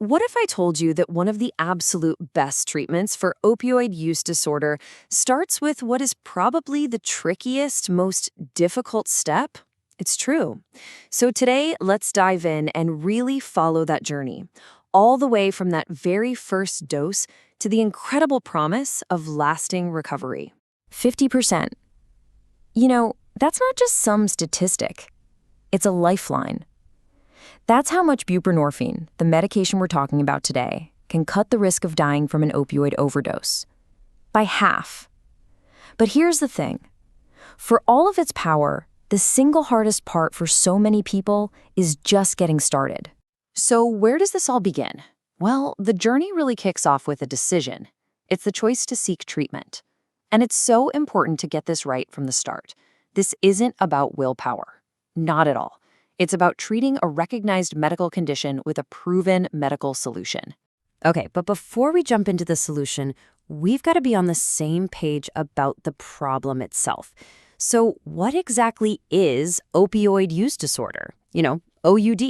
What if I told you that one of the absolute best treatments for opioid use disorder starts with what is probably the trickiest, most difficult step? It's true. So today, let's dive in and really follow that journey, all the way from that very first dose to the incredible promise of lasting recovery. 50%. That's not just some statistic. It's a lifeline. That's how much buprenorphine, the medication we're talking about today, can cut the risk of dying from an opioid overdose. By half. But here's the thing. For all of its power, the single hardest part for so many people is just getting started. So where does this all begin? Well, the journey really kicks off with a decision. It's the choice to seek treatment. And it's so important to get this right from the start. This isn't about willpower. Not at all. It's about treating a recognized medical condition with a proven medical solution. Okay, but before we jump into the solution, we've got to be on the same page about the problem itself. So what exactly is opioid use disorder? OUD.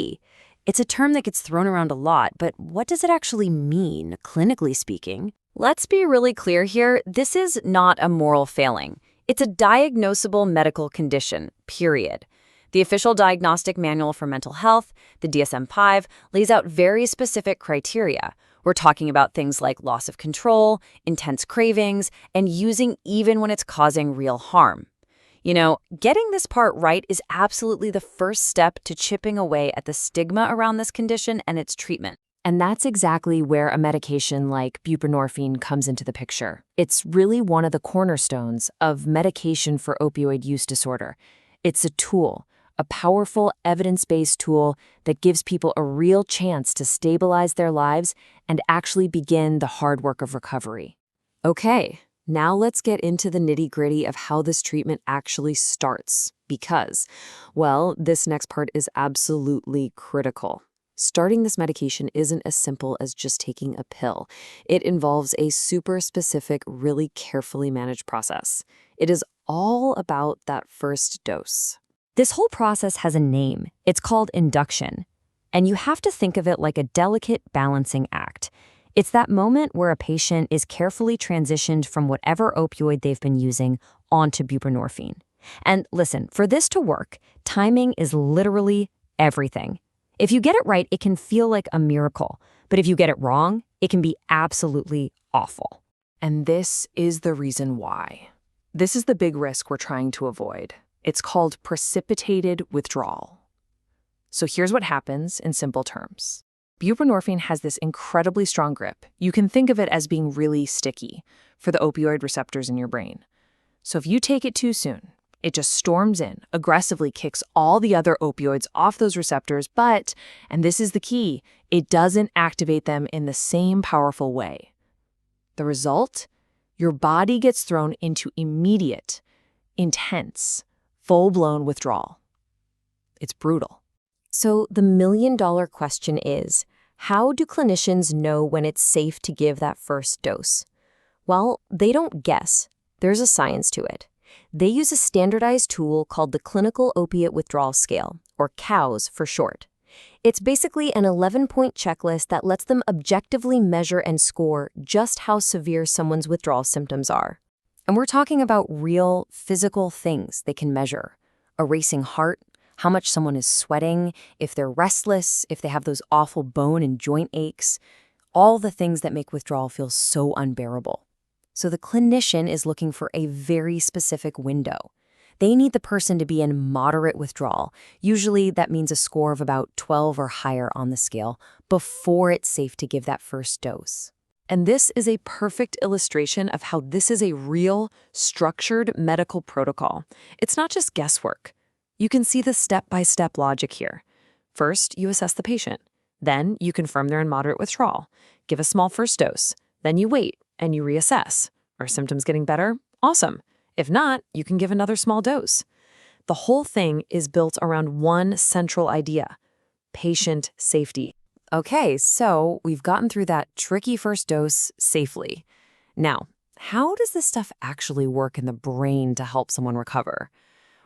It's a term that gets thrown around a lot, but what does it actually mean, clinically speaking? Let's be really clear here. This is not a moral failing. It's a diagnosable medical condition, period. The official diagnostic manual for mental health, the DSM-5, lays out very specific criteria. We're talking about things like loss of control, intense cravings, and using even when it's causing real harm. Getting this part right is absolutely the first step to chipping away at the stigma around this condition and its treatment. And that's exactly where a medication like buprenorphine comes into the picture. It's really one of the cornerstones of medication for opioid use disorder. It's a tool. A powerful, evidence-based tool that gives people a real chance to stabilize their lives and actually begin the hard work of recovery. Okay, now let's get into the nitty-gritty of how this treatment actually starts, because, this next part is absolutely critical. Starting this medication isn't as simple as just taking a pill. It involves a super specific, really carefully managed process. It is all about that first dose. This whole process has a name. It's called induction. And you have to think of it like a delicate balancing act. It's that moment where a patient is carefully transitioned from whatever opioid they've been using onto buprenorphine. And listen, for this to work, timing is literally everything. If you get it right, it can feel like a miracle. But if you get it wrong, it can be absolutely awful. And this is the reason why. This is the big risk we're trying to avoid. It's called precipitated withdrawal. So here's what happens in simple terms. Buprenorphine has this incredibly strong grip. You can think of it as being really sticky for the opioid receptors in your brain. So if you take it too soon, it just storms in, aggressively kicks all the other opioids off those receptors, but, and this is the key, it doesn't activate them in the same powerful way. The result? Your body gets thrown into immediate, intense, full-blown withdrawal. It's brutal. So the million-dollar question is, how do clinicians know when it's safe to give that first dose? Well, they don't guess. There's a science to it. They use a standardized tool called the Clinical Opiate Withdrawal Scale, or COWS for short. It's basically an 11-point checklist that lets them objectively measure and score just how severe someone's withdrawal symptoms are. And we're talking about real, physical things they can measure. A racing heart, how much someone is sweating, if they're restless, if they have those awful bone and joint aches, all the things that make withdrawal feel so unbearable. So the clinician is looking for a very specific window. They need the person to be in moderate withdrawal. Usually that means a score of about 12 or higher on the scale before it's safe to give that first dose. And this is a perfect illustration of how this is a real, structured medical protocol. It's not just guesswork. You can see the step-by-step logic here. First, you assess the patient. Then you confirm they're in moderate withdrawal. Give a small first dose. Then you wait and you reassess. Are symptoms getting better? Awesome. If not, you can give another small dose. The whole thing is built around one central idea: patient safety. Okay, so we've gotten through that tricky first dose safely. Now, how does this stuff actually work in the brain to help someone recover?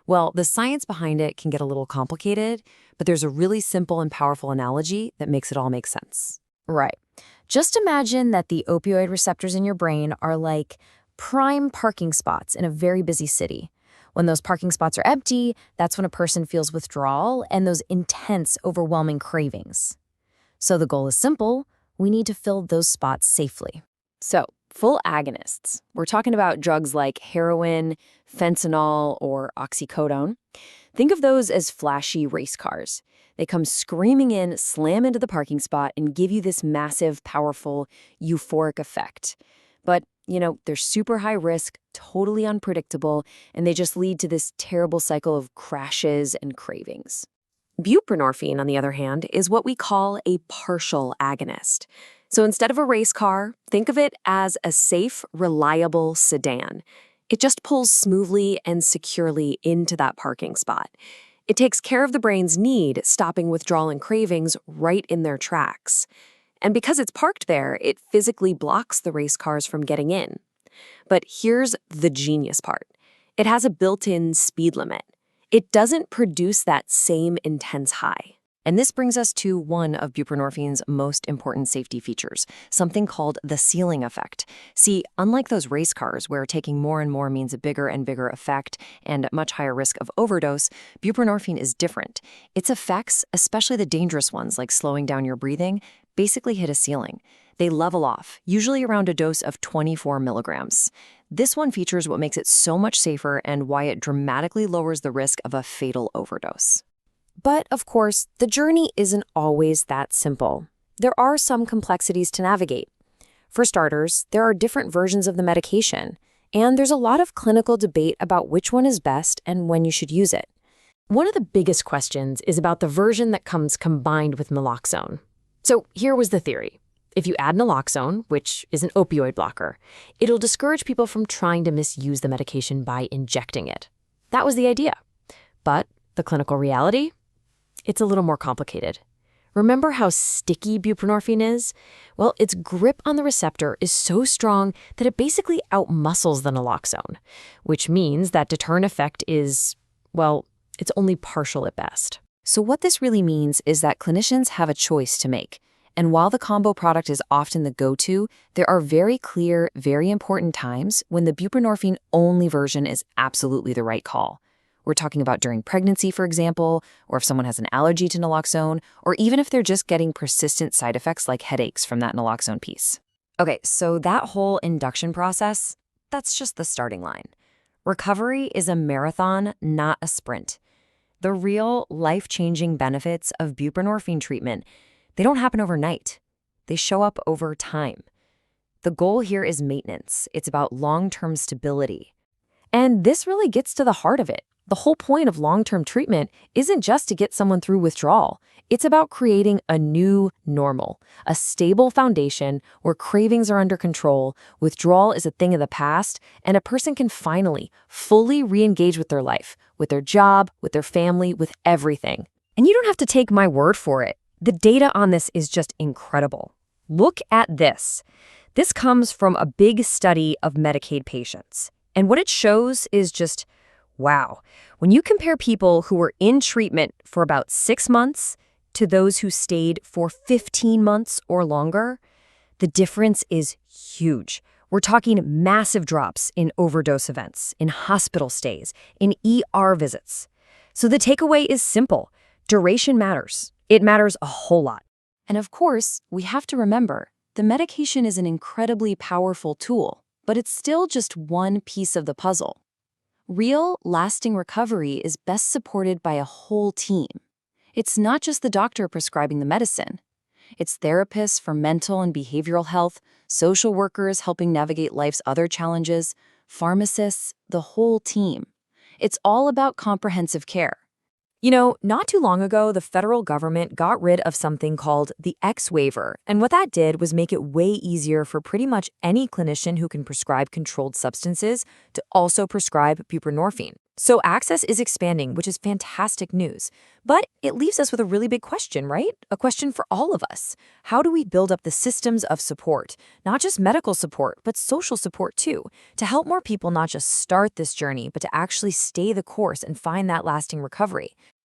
Well, the science behind it can get a little complicated, but there's a really simple and powerful analogy that makes it all make sense. Right. Just imagine that the opioid receptors in your brain are like prime parking spots in a very busy city. When those parking spots are empty, that's when a person feels withdrawal and those intense, overwhelming cravings. So the goal is simple. We need to fill those spots safely. So, full agonists. We're talking about drugs like heroin, fentanyl, or oxycodone. Think of those as flashy race cars. They come screaming in, slam into the parking spot, and give you this massive, powerful, euphoric effect. But, they're super high risk, totally unpredictable, and they just lead to this terrible cycle of crashes and cravings. Buprenorphine, on the other hand, is what we call a partial agonist. So instead of a race car, think of it as a safe, reliable sedan. It just pulls smoothly and securely into that parking spot. It takes care of the brain's need, stopping withdrawal and cravings right in their tracks. And because it's parked there, it physically blocks the race cars from getting in. But here's the genius part. It has a built-in speed limit. It doesn't produce that same intense high. And this brings us to one of buprenorphine's most important safety features, something called the ceiling effect. See, unlike those race cars where taking more and more means a bigger and bigger effect and much higher risk of overdose, buprenorphine is different. Its effects, especially the dangerous ones like slowing down your breathing, basically hit a ceiling. They level off, usually around a dose of 24 milligrams. This one features what makes it so much safer and why it dramatically lowers the risk of a fatal overdose. But, of course, the journey isn't always that simple. There are some complexities to navigate. For starters, there are different versions of the medication, and there's a lot of clinical debate about which one is best and when you should use it. One of the biggest questions is about the version that comes combined with naloxone. So here was the theory. If you add naloxone, which is an opioid blocker, it'll discourage people from trying to misuse the medication by injecting it. That was the idea. But the clinical reality? It's a little more complicated. Remember how sticky buprenorphine is? Well, its grip on the receptor is so strong that it basically outmuscles the naloxone, which means that deterrent effect is, well, it's only partial at best. So what this really means is that clinicians have a choice to make. And while the combo product is often the go-to, there are very clear, very important times when the buprenorphine-only version is absolutely the right call. We're talking about during pregnancy, for example, or if someone has an allergy to naloxone, or even if they're just getting persistent side effects like headaches from that naloxone piece. Okay, so that whole induction process, that's just the starting line. Recovery is a marathon, not a sprint. The real life-changing benefits of buprenorphine treatment, they don't happen overnight. They show up over time. The goal here is maintenance. It's about long-term stability. And this really gets to the heart of it. The whole point of long-term treatment isn't just to get someone through withdrawal. It's about creating a new normal, a stable foundation where cravings are under control, withdrawal is a thing of the past, and a person can finally, fully re-engage with their life, with their job, with their family, with everything. And you don't have to take my word for it. The data on this is just incredible. Look at this. This comes from a big study of Medicaid patients. And what it shows is just, wow. When you compare people who were in treatment for about 6 months to those who stayed for 15 months or longer, the difference is huge. We're talking massive drops in overdose events, in hospital stays, in ER visits. So the takeaway is simple. Duration matters. It matters a whole lot. And of course, we have to remember, the medication is an incredibly powerful tool, but it's still just one piece of the puzzle. Real, lasting recovery is best supported by a whole team. It's not just the doctor prescribing the medicine. It's therapists for mental and behavioral health, social workers helping navigate life's other challenges, pharmacists, the whole team. It's all about comprehensive care. Not too long ago, the federal government got rid of something called the X waiver, and what that did was make it way easier for pretty much any clinician who can prescribe controlled substances to also prescribe buprenorphine. So access is expanding, which is fantastic news. But it leaves us with a really big question, right? A question for all of us. How do we build up the systems of support, not just medical support, but social support too, to help more people not just start this journey, but to actually stay the course and find that lasting recovery?